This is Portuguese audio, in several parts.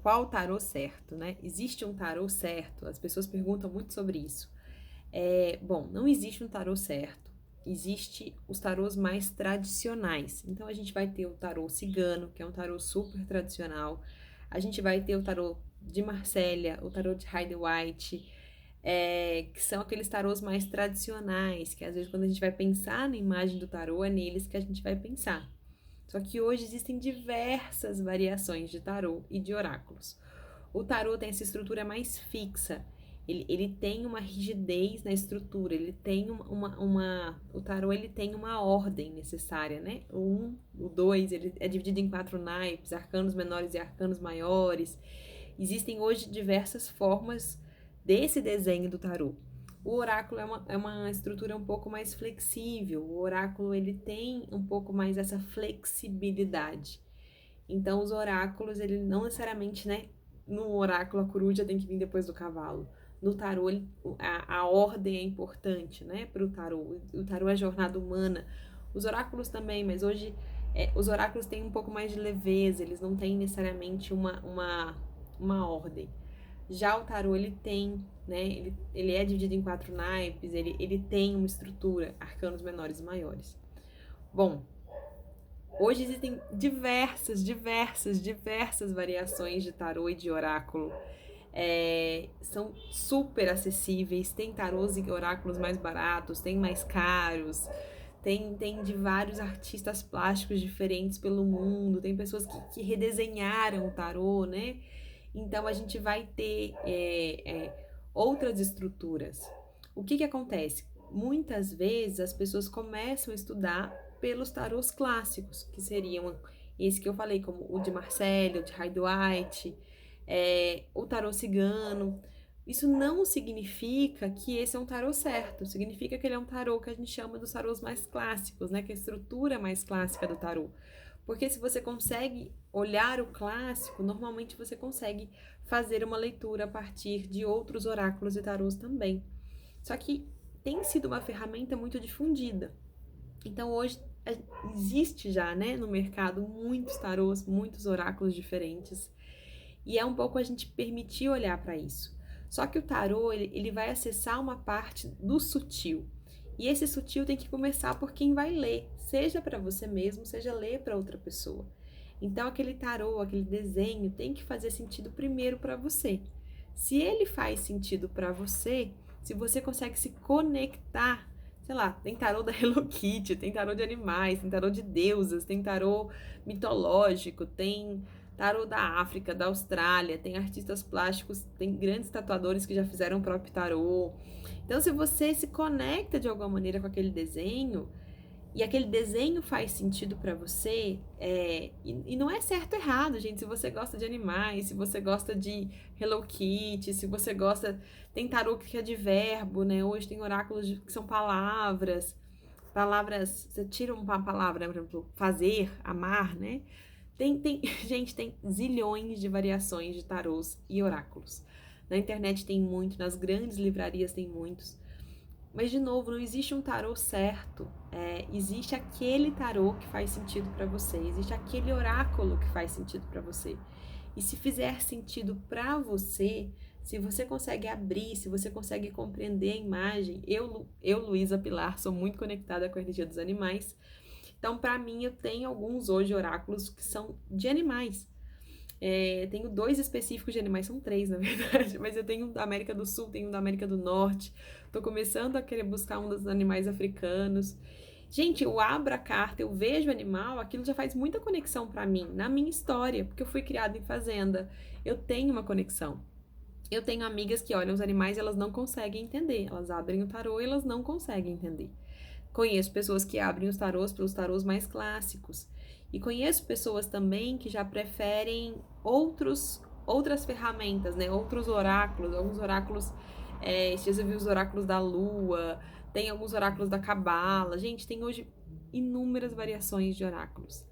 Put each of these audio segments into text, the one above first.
qual tarô certo, né? Existe um tarô certo? As pessoas perguntam muito sobre isso. Bom, não existe um tarô certo. Existe os tarôs mais tradicionais. Então a gente vai ter o tarô cigano, que é um tarô super tradicional. A gente vai ter o tarô de Marsella, o tarô de Rider-Waite, que são aqueles tarôs mais tradicionais, que às vezes quando a gente vai pensar na imagem do tarô, é neles que a gente vai pensar. Só que hoje existem diversas variações de tarô e de oráculos. O tarô tem essa estrutura mais fixa. Ele tem uma rigidez na estrutura, ele tem o tarô ele tem uma ordem necessária, né? O 2, ele é dividido em 4 naipes, arcanos menores e arcanos maiores. Existem hoje diversas formas desse desenho do tarô. O oráculo é uma estrutura um pouco mais flexível. O oráculo ele tem um pouco mais essa flexibilidade. Então, os oráculos, ele não necessariamente, né? No oráculo, a coruja tem que vir depois do cavalo. No tarô, a ordem é importante, né? Para o tarô. O tarô é a jornada humana. Os oráculos também, mas hoje os oráculos têm um pouco mais de leveza, eles não têm necessariamente uma ordem. Já o tarô, ele tem, né? Ele é dividido em 4 naipes, ele tem uma estrutura, arcanos menores e maiores. Bom, hoje existem diversas variações de tarô e de oráculo. São super acessíveis, tem tarôs e oráculos mais baratos, tem mais caros, tem de vários artistas plásticos diferentes pelo mundo, tem pessoas que redesenharam o tarô, né? Então a gente vai ter outras estruturas. O que acontece? Muitas vezes as pessoas começam a estudar pelos tarôs clássicos, que seriam esse que eu falei, como o de Marcelo, o de Rider-Waite, o tarô cigano. Isso não significa que esse é um tarô certo, significa que ele é um tarô que a gente chama dos tarôs mais clássicos, né? Que é a estrutura mais clássica do tarô. Porque se você consegue olhar o clássico, normalmente você consegue fazer uma leitura a partir de outros oráculos e tarôs também. Só que tem sido uma ferramenta muito difundida. Então hoje existe já, né, no mercado muitos tarôs, muitos oráculos diferentes. E é um pouco a gente permitir olhar para isso. Só que o tarô, ele vai acessar uma parte do sutil. E esse sutil tem que começar por quem vai ler, seja para você mesmo, seja ler para outra pessoa. Então aquele tarô, aquele desenho tem que fazer sentido primeiro para você. Se ele faz sentido para você, se você consegue se conectar, sei lá, tem tarô da Hello Kitty, tem tarô de animais, tem tarô de deusas, tem tarô mitológico, tem tarô da África, da Austrália, tem artistas plásticos, tem grandes tatuadores que já fizeram o próprio tarô. Então, se você se conecta de alguma maneira com aquele desenho, e aquele desenho faz sentido para você, e não é certo ou errado, gente. Se você gosta de animais, se você gosta de Hello Kitty, se você gosta. Tem tarô que é de verbo, né? Hoje tem oráculos que são palavras. Palavras. Você tira uma palavra, né? Por exemplo, fazer, amar, né? Gente, tem zilhões de variações de tarôs e oráculos. Na internet tem muito, nas grandes livrarias tem muitos. Mas, de novo, não existe um tarô certo. Existe aquele tarô que faz sentido para você. Existe aquele oráculo que faz sentido para você. E se fizer sentido para você, se você consegue abrir, se você consegue compreender a imagem, Luísa Pilar, sou muito conectada com a energia dos animais. Então, para mim, eu tenho alguns hoje oráculos que são de animais. Tenho 2 específicos de animais, são 3 na verdade, mas eu tenho um da América do Sul, tenho um da América do Norte. Tô começando a querer buscar um dos animais africanos. Gente, eu abro a carta, eu vejo o animal, aquilo já faz muita conexão para mim, na minha história, porque eu fui criada em fazenda. Eu tenho uma conexão. Eu tenho amigas que olham os animais e elas não conseguem entender. Elas abrem o tarô e elas não conseguem entender. Conheço pessoas que abrem os tarôs pelos tarôs mais clássicos. E conheço pessoas também que já preferem outras ferramentas, né? Outros oráculos, alguns oráculos. Esses dias eu vi os oráculos da lua, tem alguns oráculos da cabala. Gente, tem hoje inúmeras variações de oráculos.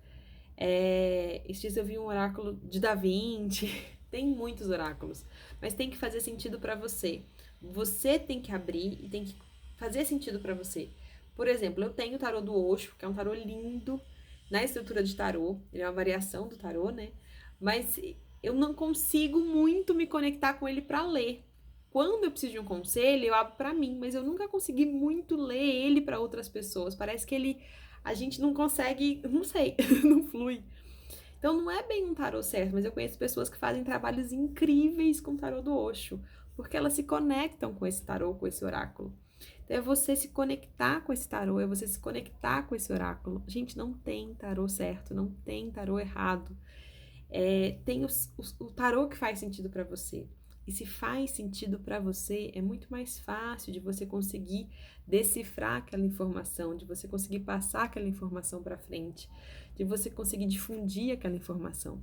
Esses dias eu vi um oráculo de Da Vinci. Tem muitos oráculos, mas tem que fazer sentido para você. Você tem que abrir e tem que fazer sentido para você. Por exemplo, eu tenho o tarô do Osho, que é um tarô lindo na estrutura de tarô. Ele é uma variação do tarô, né? Mas eu não consigo muito me conectar com ele para ler. Quando eu preciso de um conselho, eu abro para mim, mas eu nunca consegui muito ler ele para outras pessoas. Parece que a gente não consegue, não sei, não flui. Então não é bem um tarô certo, mas eu conheço pessoas que fazem trabalhos incríveis com o tarô do Osho, porque elas se conectam com esse tarô, com esse oráculo. Então é você se conectar com esse tarô, é você se conectar com esse oráculo. Gente, não tem tarô certo, não tem tarô errado. Tem o tarô que faz sentido para você. E se faz sentido para você, é muito mais fácil de você conseguir decifrar aquela informação, de você conseguir passar aquela informação para frente, de você conseguir difundir aquela informação.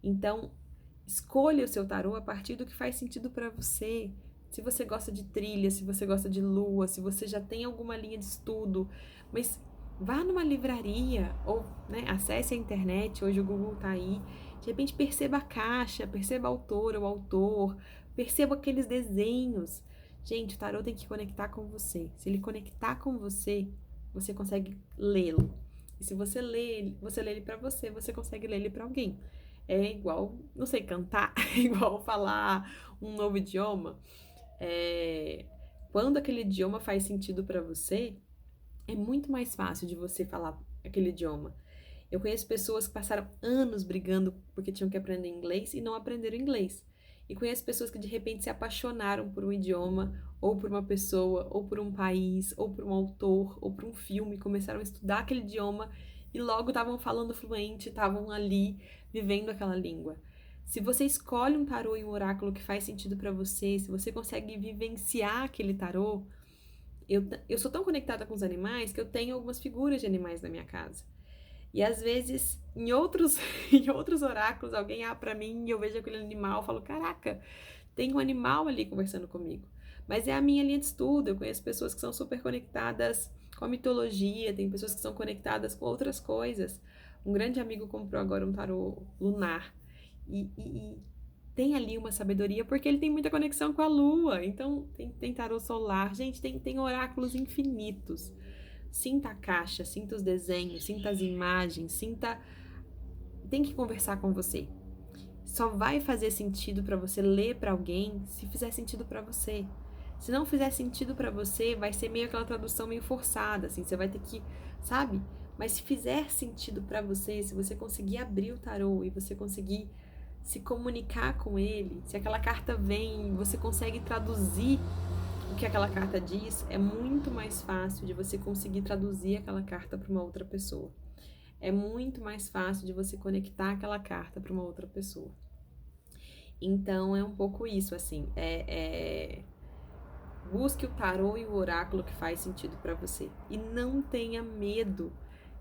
Então, escolha o seu tarô a partir do que faz sentido para você. Se você gosta de trilha, se você gosta de lua, se você já tem alguma linha de estudo, mas vá numa livraria ou, né, acesse a internet, hoje o Google tá aí. De repente perceba a caixa, perceba a autora, o autor, perceba aqueles desenhos. Gente, o tarô tem que conectar com você. Se ele conectar com você, você consegue lê-lo. E se você lê ele para você, você consegue ler ele para alguém. É igual, não sei, cantar, é igual falar um novo idioma. Quando aquele idioma faz sentido para você, é muito mais fácil de você falar aquele idioma. Eu conheço pessoas que passaram anos brigando porque tinham que aprender inglês e não aprenderam inglês. E conheço pessoas que de repente se apaixonaram por um idioma, ou por uma pessoa, ou por um país, ou por um autor, ou por um filme, começaram a estudar aquele idioma e logo estavam falando fluente, estavam ali vivendo aquela língua. Se você escolhe um tarô e um oráculo que faz sentido para você, se você consegue vivenciar aquele tarô, eu sou tão conectada com os animais que eu tenho algumas figuras de animais na minha casa. E às vezes, em outros, em outros oráculos, alguém abre pra mim e eu vejo aquele animal e falo, caraca, tem um animal ali conversando comigo. Mas é a minha linha de estudo, eu conheço pessoas que são super conectadas com a mitologia, tem pessoas que são conectadas com outras coisas. Um grande amigo comprou agora um tarô lunar e tem ali uma sabedoria porque ele tem muita conexão com a lua. Então, tem tarô solar. Gente, tem oráculos infinitos. Sinta a caixa, sinta os desenhos, sinta as imagens, sinta. Tem que conversar com você. Só vai fazer sentido para você ler para alguém se fizer sentido para você. Se não fizer sentido para você, vai ser meio aquela tradução meio forçada, assim, você vai ter que, sabe? Mas se fizer sentido para você, se você conseguir abrir o tarô e você conseguir se comunicar com ele, se aquela carta vem, você consegue traduzir o que aquela carta diz, é muito mais fácil de você conseguir traduzir aquela carta para uma outra pessoa. É muito mais fácil de você conectar aquela carta para uma outra pessoa. Então é um pouco isso, assim. Busque o tarô e o oráculo que faz sentido para você. E não tenha medo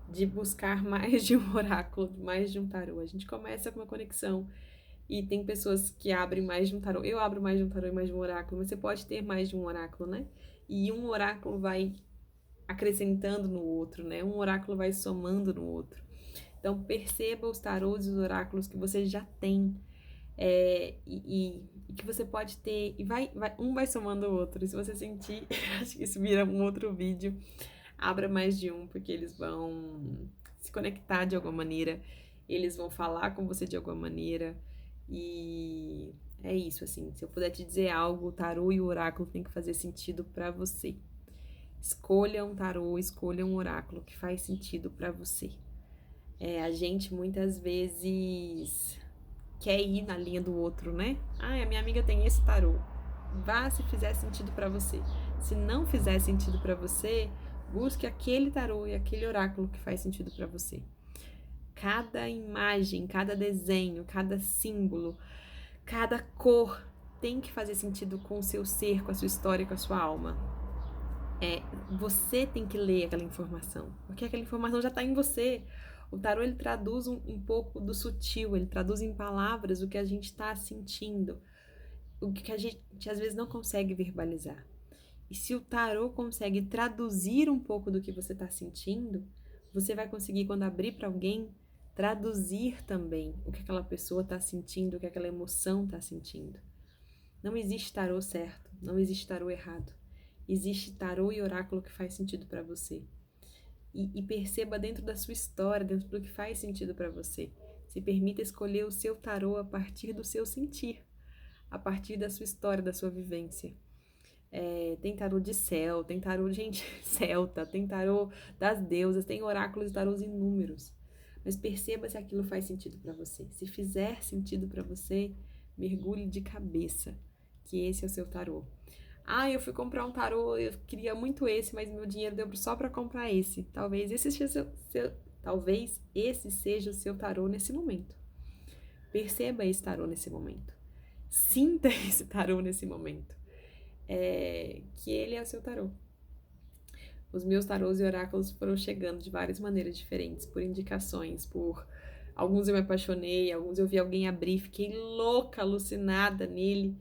de buscar mais de um oráculo, mais de um tarô. A gente começa com uma conexão e tem pessoas que abrem mais de um tarô. Eu abro mais de um tarô e mais de um oráculo, mas você pode ter mais de um oráculo, né? E um oráculo vai acrescentando no outro, né? Um oráculo vai somando no outro. Então perceba os tarôs e os oráculos que você já tem. E que você pode ter, e um vai somando o outro. E se você sentir, acho que isso vira um outro vídeo, abra mais de um, porque eles vão se conectar de alguma maneira, eles vão falar com você de alguma maneira, e é isso, assim, se eu puder te dizer algo, o tarô e o oráculo tem que fazer sentido para você. Escolha um tarô, escolha um oráculo que faz sentido para você. A gente muitas vezes quer ir na linha do outro, né? Ah, a minha amiga tem esse tarô. Vá se fizer sentido para você. Se não fizer sentido para você, busque aquele tarô e aquele oráculo que faz sentido para você. Cada imagem, cada desenho, cada símbolo, cada cor tem que fazer sentido com o seu ser, com a sua história, com a sua alma. Você tem que ler aquela informação, porque aquela informação já está em você. O tarô ele traduz um pouco do sutil, ele traduz em palavras o que a gente está sentindo, o que a gente às vezes não consegue verbalizar. E se o tarô consegue traduzir um pouco do que você está sentindo, você vai conseguir, quando abrir para alguém, traduzir também o que aquela pessoa está sentindo, o que aquela emoção está sentindo. Não existe tarô certo, não existe tarô errado. Existe tarô e oráculo que faz sentido para você. E perceba dentro da sua história, dentro do que faz sentido para você. Se permita escolher o seu tarô a partir do seu sentir, a partir da sua história, da sua vivência. Tem tarô de céu, tem tarô, gente, celta, tem tarô das deusas, tem oráculos e tarôs inúmeros. Mas perceba se aquilo faz sentido para você. Se fizer sentido para você, mergulhe de cabeça, que esse é o seu tarô. Ah, eu fui comprar um tarô, eu queria muito esse, mas meu dinheiro deu só para comprar esse. Talvez esse seja talvez esse seja o seu tarô nesse momento. Perceba esse tarô nesse momento. Sinta esse tarô nesse momento. Que ele é o seu tarô. Os meus tarôs e oráculos foram chegando de várias maneiras diferentes, por indicações, por alguns eu me apaixonei, alguns eu vi alguém abrir, fiquei louca, alucinada nele,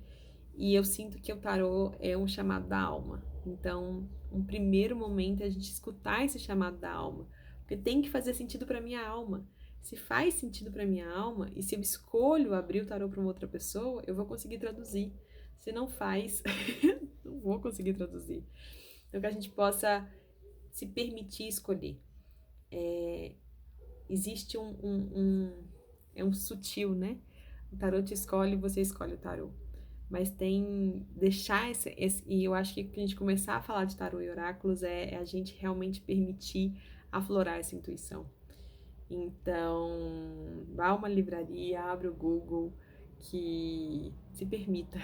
e eu sinto que o tarô é um chamado da alma. Então, um primeiro momento é a gente escutar esse chamado da alma, porque tem que fazer sentido para minha alma. Se faz sentido para minha alma, e se eu escolho abrir o tarô para uma outra pessoa, eu vou conseguir traduzir. Se não faz, não vou conseguir traduzir. Então, que a gente possa se permitir escolher. Existe é um sutil, né? O tarô te escolhe, você escolhe o tarô. Mas tem deixar e eu acho que a gente começar a falar de tarô e oráculos é a gente realmente permitir aflorar essa intuição. Então, vá a uma livraria, abra o Google, que se permita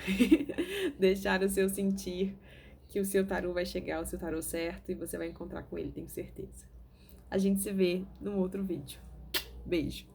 deixar o seu sentir, que o seu tarô vai chegar ao seu tarô certo e você vai encontrar com ele, tenho certeza. A gente se vê num outro vídeo. Beijo!